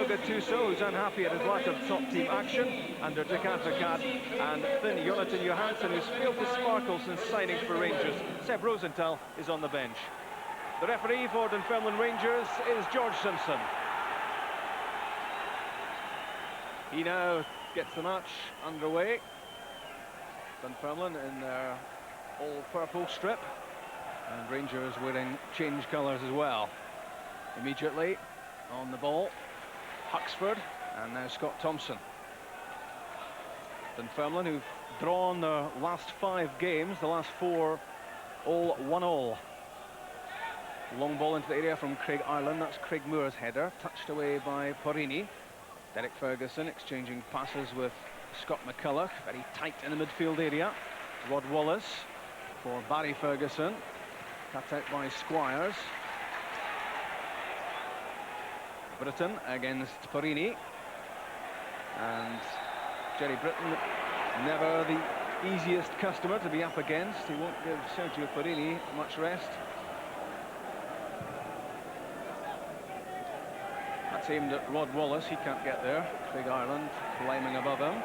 Gattuso, who's unhappy at his lack of top-team action under Dick Advocaat, and thin Jonathan Johansson, who's failed to sparkle since signing for Rangers. Seb Rosenthal is on the bench. The referee for Dunfermline Rangers is George Simpson. He now gets the match underway. Dunfermline in their all-purple strip, and Rangers wearing change colours as well. Immediately on the ball, Huxford, and now Scott Thompson. Dunfermline, who've drawn their last 5 games, the last 4 all 1-1. Long ball into the area from Craig Ireland. That's Craig Moore's header, touched away by Porrini. Derek Ferguson exchanging passes with Scott McCulloch, very tight in the midfield area. Rod Wallace for Barry Ferguson, cut out by Squires. Britton against Porrini, and Jerry Britton, never the easiest customer to be up against. He won't give Sergio Porrini much rest. That's aimed at Rod Wallace, he can't get there. Craig Ireland climbing above him.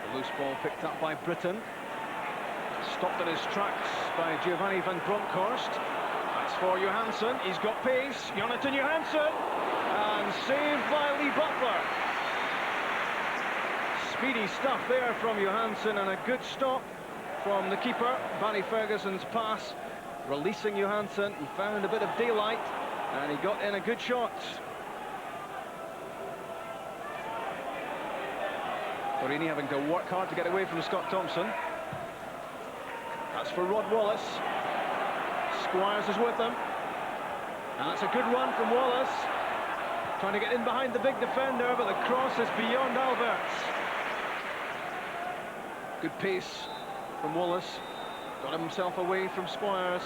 The loose ball picked up by Britton, stopped in his tracks by Giovanni van Bronckhorst. That's for Johansson, he's got pace, Jonathan Johansson, and saved by Lee Butler. Speedy stuff there from Johansson, and a good stop from the keeper. Barry Ferguson's pass, releasing Johansson. He found a bit of daylight, and he got in a good shot. Porrini having to work hard to get away from Scott Thompson. That's for Rod Wallace. Squires is with him. And that's a good run from Wallace. Trying to get in behind the big defender, but the cross is beyond Alberts. Good pace from Wallace. Got himself away from Squires,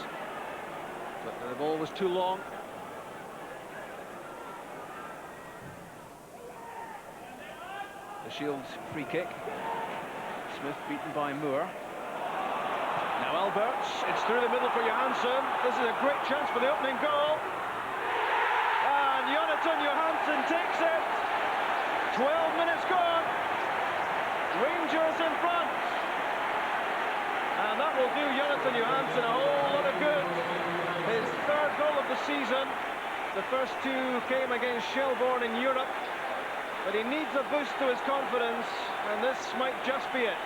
but the ball was too long. The Shields free kick. Smith beaten by Moore. Now Alberts, it's through the middle for Johansson. This is a great chance for the opening goal. And Jonathan Johansson takes it. 12 minutes gone. Rangers in front. And that will do Jonathan Johansson a whole lot of good. His 3rd goal of the season. The first 2 came against Shelbourne in Europe. But he needs a boost to his confidence, and this might just be it.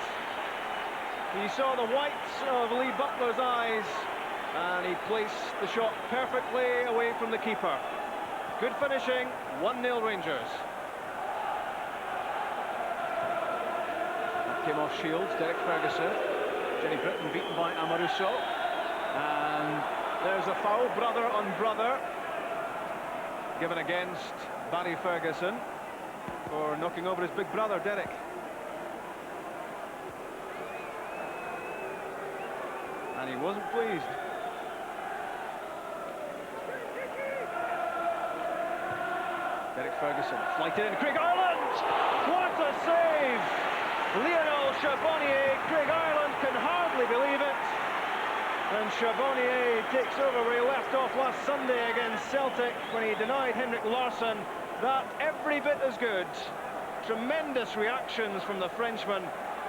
He saw the whites of Lee Butler's eyes, and he placed the shot perfectly away from the keeper. Good finishing, 1-0 Rangers. That came off Shields, Derek Ferguson. Jenny Britton beaten by Amoruso. And there's a foul, brother on brother, given against Barry Ferguson for knocking over his big brother, Derek. And he wasn't pleased. Derek Ferguson, flight in, Craig Ireland! What a save! Lionel Charbonnier, Craig Ireland can hardly believe it. And Charbonnier takes over where he left off last Sunday against Celtic when he denied Henrik Larsson. That every bit as good. Tremendous reactions from the Frenchman,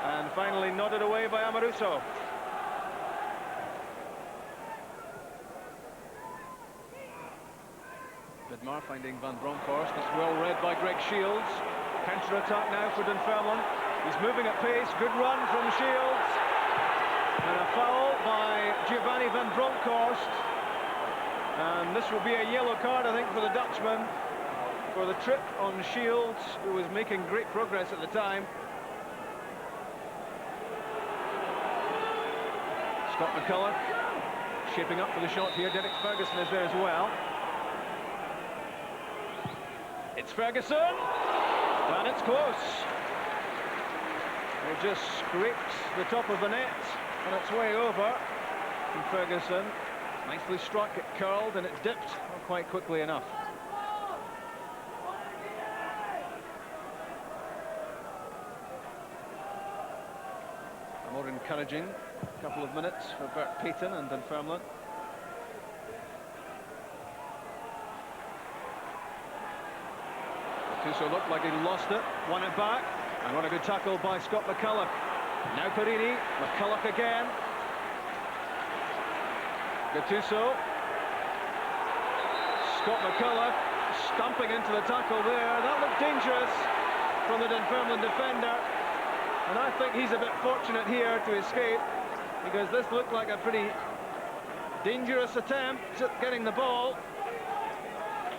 and finally nodded away by Amoruso. Vidmar finding Van Bronckhorst. That's well read by Greg Shields. Counter-attack now for Dunfermline. He's moving at pace. Good run from Shields. And a foul by Giovanni Van Bronckhorst. And this will be a yellow card, I think, for the Dutchman, for the trip on Shields, who was making great progress at the time. Scott McCulloch shaping up for the shot here. Derek Ferguson is there as well. It's Ferguson, and it's close. It just scraped the top of the net on its way over from Ferguson. Nicely struck, it curled, and it dipped not quite quickly enough. A more encouraging couple of minutes for Bert Payton and Dunfermline. Gattuso looked like he lost it, won it back, and what a good tackle by Scott McCulloch. Now Perini, McCulloch again. Gattuso. Scott McCulloch stumping into the tackle there. That looked dangerous from the Dunfermline defender. And I think he's a bit fortunate here to escape, because this looked like a pretty dangerous attempt at getting the ball.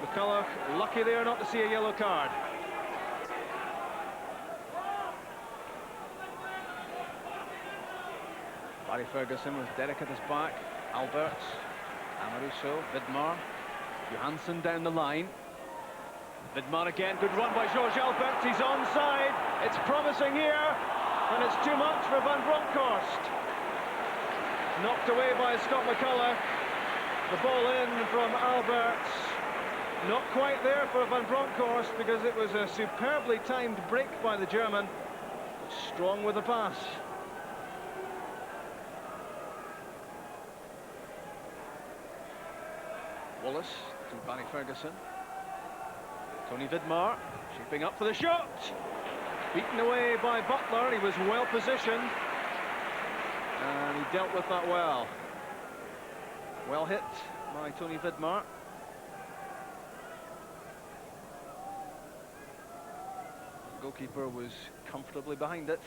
McCulloch lucky there not to see a yellow card. Barry Ferguson with Derek at his back. Alberts, Amaruso, Vidmar, Johansson down the line. Vidmar again, good run by George Alberts, he's onside. It's promising here, and it's too much for Van Bronckhorst. Knocked away by Scott McCulloch. The ball in from Alberts. Not quite there for Van Bronckhorst, because it was a superbly timed break by the German. Strong with the pass. Wallace to Barry Ferguson. Tony Vidmar shaping up for the shot. Beaten away by Butler. He was well positioned, and he dealt with that well. Well hit by Tony Vidmar. The goalkeeper was comfortably behind it.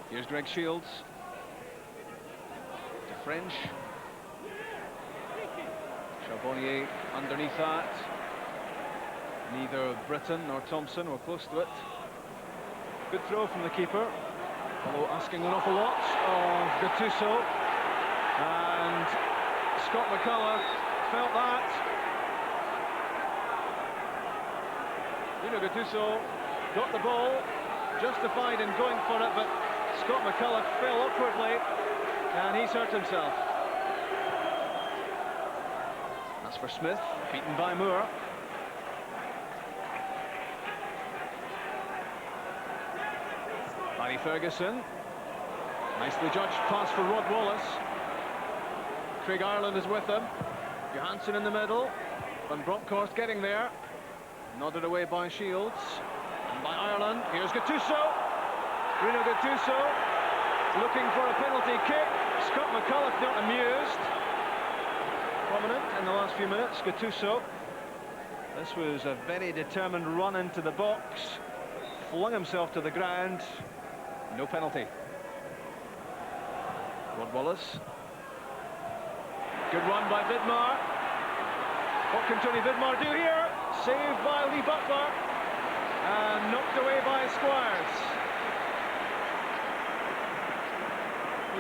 Here's Greg Shields. To French. Charbonnier underneath that. Neither Britton nor Thompson were close to it. Good throw from the keeper, although asking an awful lot of Gattuso. And Scott McCulloch felt that. Gattuso got the ball, justified in going for it, but Scott McCulloch fell awkwardly, and he's hurt himself. That's for Smith, beaten by Moore. Barry Ferguson. Nicely judged pass for Rod Wallace. Craig Ireland is with him. Johansson in the middle. Van Bronckhorst getting there. Nodded away by Shields. And by Ireland. Here's Gattuso. Bruno Gattuso looking for a penalty kick. Scott McCulloch not amused. Prominent in the last few minutes, Gattuso. This was a very determined run into the box. Flung himself to the ground. No penalty. Rod Wallace. Good run by Vidmar. What can Tony Vidmar do here? Saved by Lee Butler. And knocked away by Squires.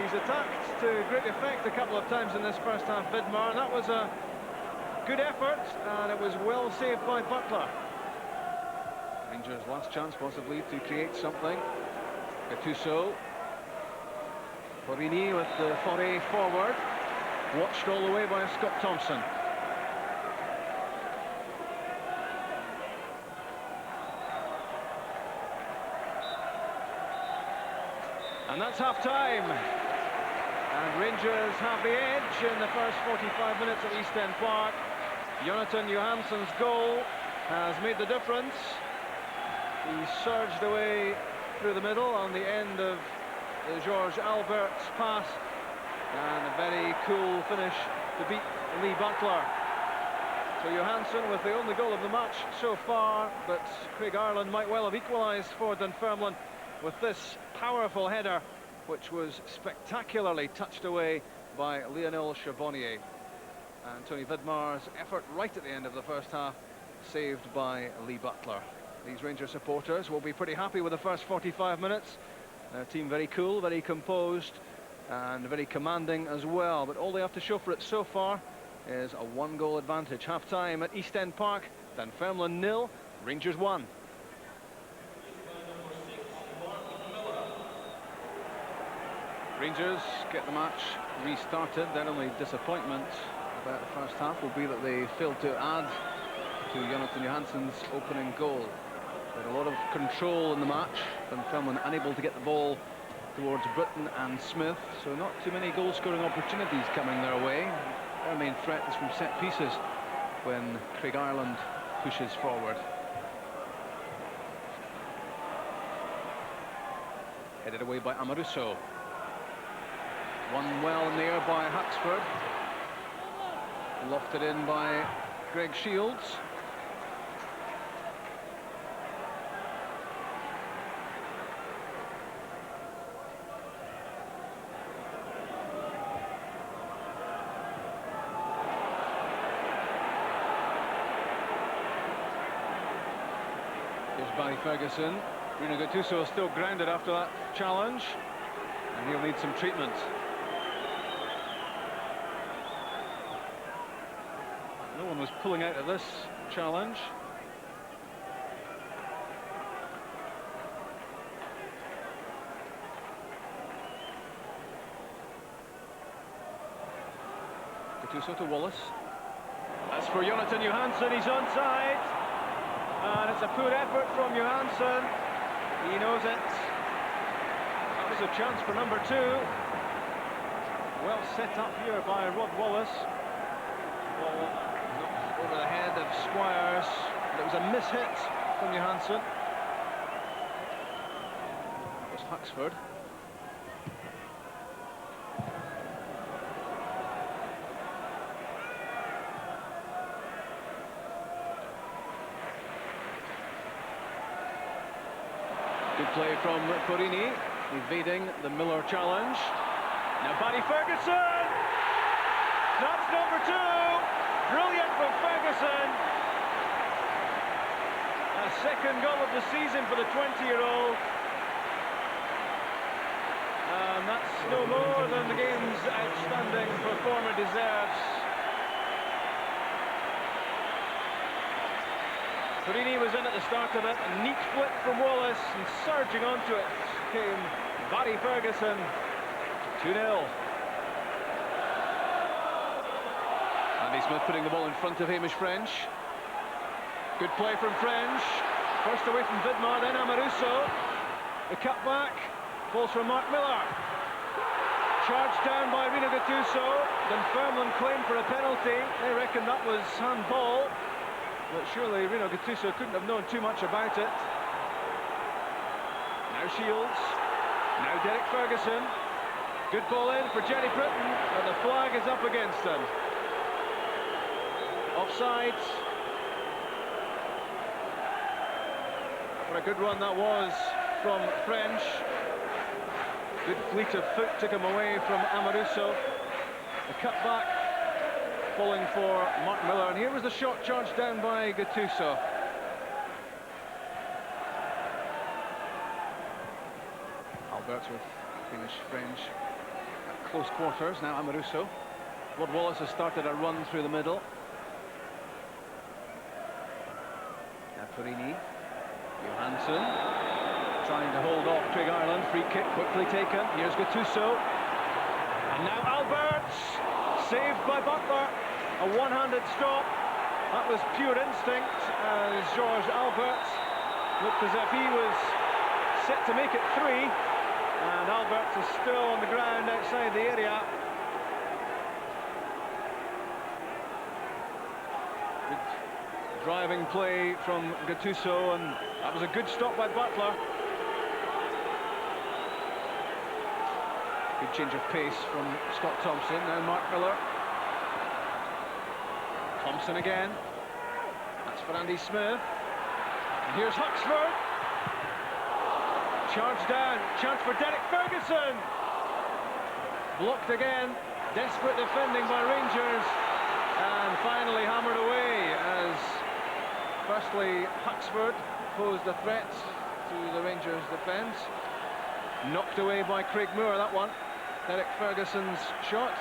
He's attacked to great effect a couple of times in this first half, Vidmar, and that was a good effort, and it was well saved by Butler. Rangers' last chance possibly to create something. Gattuso. Porini with the foray forward. Watched all the way by Scott Thompson. And that's half-time. And Rangers have the edge in the first 45 minutes at East End Park. Jonathan Johansson's goal has made the difference. He surged away through the middle on the end of the George Alberts pass. And a very cool finish to beat Lee Butler. So Johansson with the only goal of the match so far, but Craig Ireland might well have equalised for Dunfermline with this powerful header, which was spectacularly touched away by Lionel Charbonnier. And Tony Vidmar's effort right at the end of the first half, saved by Lee Butler. These Rangers supporters will be pretty happy with the first 45 minutes. Their team very cool, very composed, and very commanding as well. But all they have to show for it so far is a one-goal advantage. Half-time at East End Park, Dunfermline 0, Rangers 1. Rangers get the match restarted. Their only disappointment about the first half will be that they failed to add to Jonathan Johansson's opening goal. They had a lot of control in the match. Dunfermline unable to get the ball towards Britton and Smith, so not too many goal-scoring opportunities coming their way. Their main threat is from set pieces when Craig Ireland pushes forward. Headed away by Amoruso. Won well in the air by Huxford. Lofted in by Greg Shields. Here's Barry Ferguson. Bruno Gattuso still grounded after that challenge, and he'll need some treatment. No one was pulling out of this challenge. Gattuso to Wallace. As for Jonathan Johansson, he's onside. And it's a poor effort from Johansson. He knows it. That was a chance for number 2. Well set up here by Rod Wallace. Ball knocked over the head of Squires. But it was a miss-hit from Johansson. It was Huxford. Good play from Porini, evading the Miller challenge. Now Barry Ferguson! That's number 2! Brilliant from Ferguson! A second goal of the season for the 20-year-old. And that's no more than the game's outstanding performer deserves. Porini was in at the start of it, a neat flick from Wallace, and surging onto it came Barry Ferguson. 2-0. Andy Smith putting the ball in front of Hamish French. Good play from French. First away from Vidmar, then Amoruso. The cutback, falls from Mark Miller. Charged down by Rino Gattuso. Dunfermline claimed for a penalty. They reckon that was handball. But surely Rino Gattuso couldn't have known too much about it. Now Shields. Now Derek Ferguson. Good ball in for Jerry Britton, and the flag is up against him. Offside. What a good run that was from French. Good fleet of foot took him away from Amoruso. The cutback falling for Mark Miller, and here was the shot charged down by Gattuso. Alberts with Hamish French at close quarters. Now Amoruso. Rod Wallace has started a run through the middle. Now Porini. Johansson trying to hold off Craig Ireland. Free kick quickly taken. Here's Gattuso. And now Alberts. Saved by Butler. A one-handed stop. That was pure instinct as Georges Alberts looked as if he was set to make it 3. And Alberts is still on the ground outside the area. Good driving play from Gattuso, and that was a good stop by Butler. Good change of pace from Scott Thompson. Now Mark Miller. Thompson again. That's for Andy Smith. And here's Huxford. Charged down. Chance for Derek Ferguson. Blocked again. Desperate defending by Rangers. And finally hammered away as firstly Huxford posed a threat to the Rangers' defence. Knocked away by Craig Moore, that one. Derek Ferguson's shot.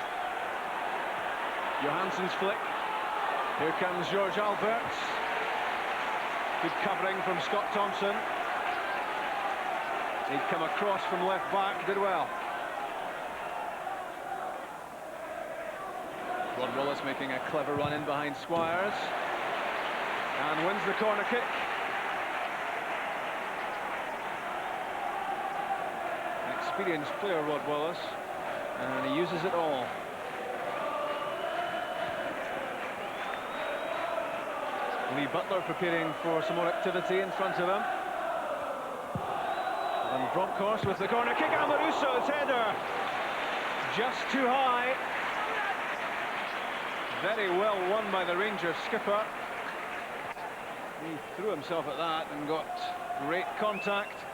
Johansson's flick. Here comes Georges Alberts. Good covering from Scott Thompson. He'd come across from left back, did well. Rod Wallace making a clever run in behind Squires. And wins the corner kick. experienced player, Rod Wallace, and he uses it all. Lee Butler preparing for some more activity in front of him. And Bronckhorst with the corner kick. Amoruso's header just too high. Very well won by the Rangers skipper. He threw himself at that and got great contact.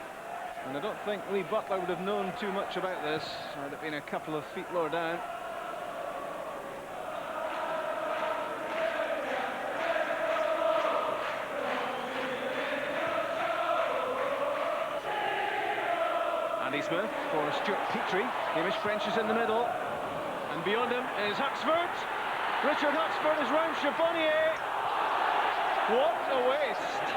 And I don't think Lee Butler would have known too much about this had it been a couple of feet lower down. Andy Smith for Stuart Petrie. Hamish French is in the middle. And beyond him is Huxford. Richard Huxford is round Charbonnier. What a waste.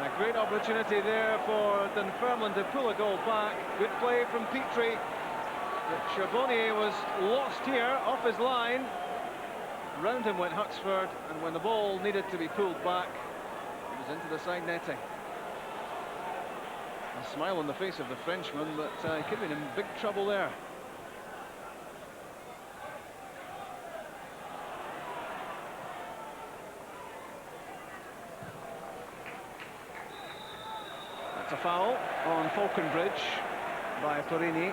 A great opportunity there for Dunfermline to pull a goal back. Good play from Petrie. But Charbonnier was lost here, off his line. Round him went Huxford, and when the ball needed to be pulled back, it was into the side netting. A smile on the face of the Frenchman, but he could have been in big trouble there. That's a foul on Falconbridge by Torini.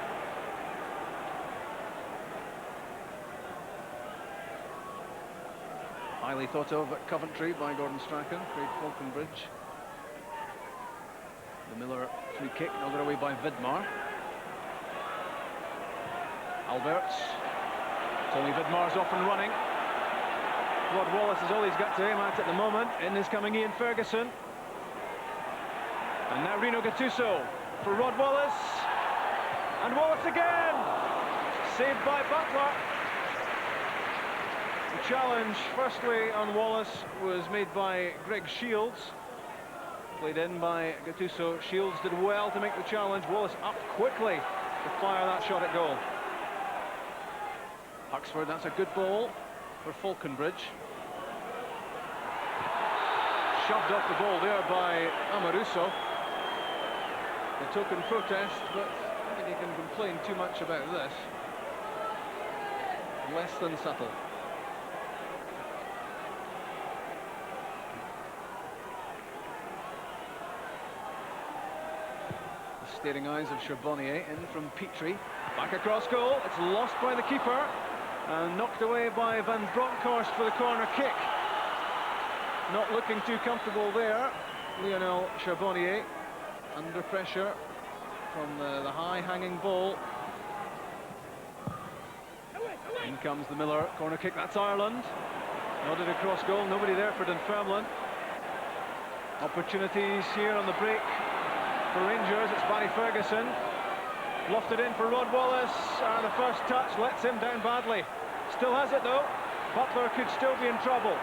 Highly thought of at Coventry by Gordon Strachan, Craig Falconbridge. The Miller free kick, knocked away by Vidmar. Alberts. Tony Vidmar's off and running. Rod Wallace is all he's got to aim at the moment. In is coming Ian Ferguson. And now Rino Gattuso for Rod Wallace. And Wallace again! Saved by Butler. The challenge, firstly, on Wallace was made by Greg Shields. Played in by Gattuso. Shields did well to make the challenge. Wallace up quickly to fire that shot at goal. Huxford, that's a good ball for Falconbridge. Shoved off the ball there by Amoruso. A token protest, but I don't think he can complain too much about this. Less than subtle. Staring eyes of Charbonnier in from Petrie. Back across goal. It's lost by the keeper and knocked away by Van Bronckhorst for the corner kick. Not looking too comfortable there. Lionel Charbonnier under pressure from the high hanging ball. In comes the Miller corner kick. That's Ireland. Nodded across goal. Nobody there for Dunfermline. Opportunities here on the break. For Rangers, it's Barry Ferguson. Lofted in for Rod Wallace, and the first touch lets him down badly. Still has it though. Butler could still be in trouble.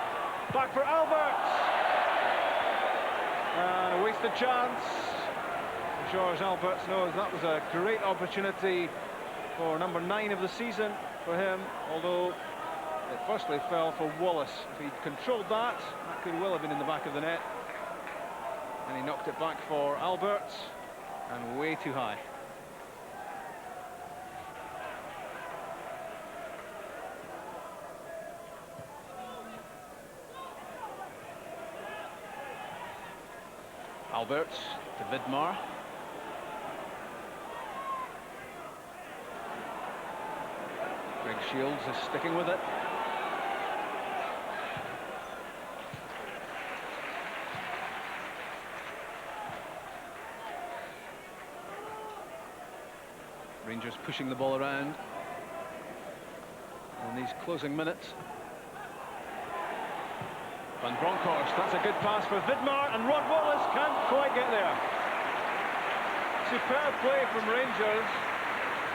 Back for Alberts. And a wasted chance. George Alberts knows that was a great opportunity for number 9 of the season for him, although it firstly fell for Wallace. If he'd controlled that, that could well have been in the back of the net. And he knocked it back for Alberts, and way too high. Alberts to Vidmar. Greg Shields is sticking with it. Rangers pushing the ball around in these closing minutes. Van Bronckhorst, that's a good pass for Vidmar, and Rod Wallace can't quite get there. Superb play from Rangers.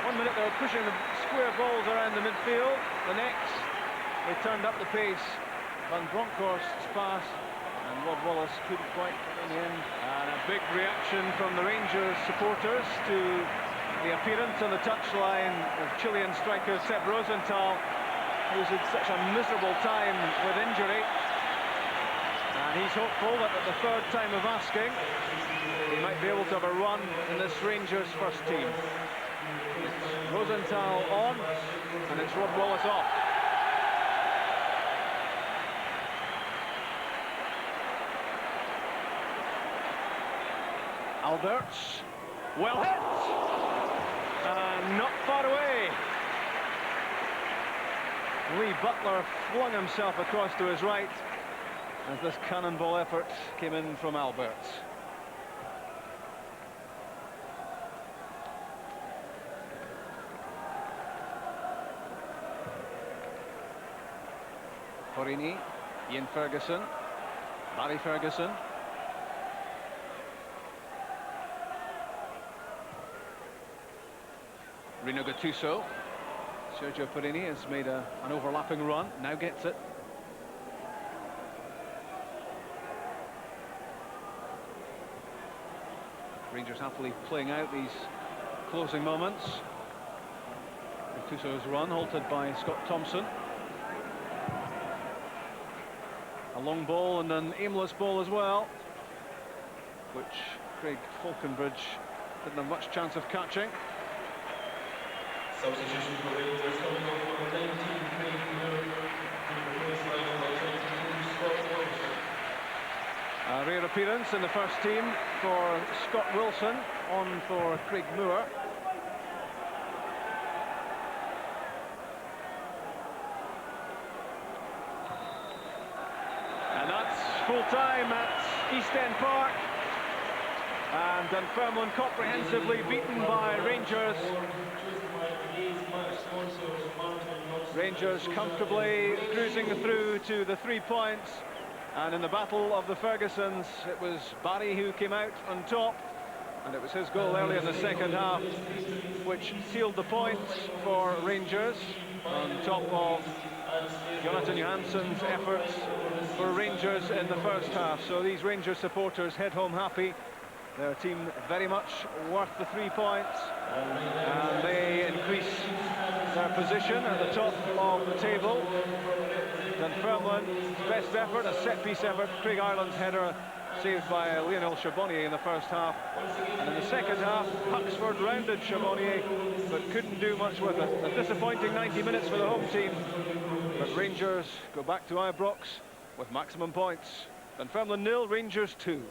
1 minute they were pushing the square balls around the midfield. The next, they turned up the pace. Van Bronckhorst's pass, and Rod Wallace couldn't quite get in the end. And a big reaction from the Rangers supporters to the appearance on the touchline of Chilean striker Seb Rosenthal, who's had such a miserable time with injury. And he's hopeful that at the third time of asking, he might be able to have a run in this Rangers first team. It's Rosenthal on, and it's Rod Wallace off. Alberts, well hit, and not far away. Lee Butler flung himself across to his right as this cannonball effort came in from Alberts. Porini, Ian Ferguson, Barry Ferguson. Rino Gattuso. Sergio Porini has made an overlapping run, now gets it. Rangers happily playing out these closing moments. Gattuso's run halted by Scott Thompson. A long ball and an aimless ball as well, which Craig Falconbridge didn't have much chance of catching. Substitution for Rangers coming off number 19, Craig Moore, and the baseline number 22, Scott Wilson. A rare appearance in the first team for Scott Wilson, on for Craig Moore. And that's full time at East End Park. And Dunfermline comprehensively beaten by Rangers. Rangers comfortably cruising through to the 3 points. And in the battle of the Fergusons, it was Barry who came out on top. And it was his goal early in the second half which sealed the points for Rangers, on top of Jonathan Johansson's efforts for Rangers in the first half. So these Rangers supporters head home happy. Their team very much worth the 3 points, and they increase their position at the top of the table. Dunfermline's best effort, a set-piece effort. Craig Ireland's header saved by Lionel Charbonnier in the first half. And in the second half, Huxford rounded Charbonnier, but couldn't do much with it. A disappointing 90 minutes for the home team, but Rangers go back to Ibrox with maximum points. Dunfermline 0, Rangers 2.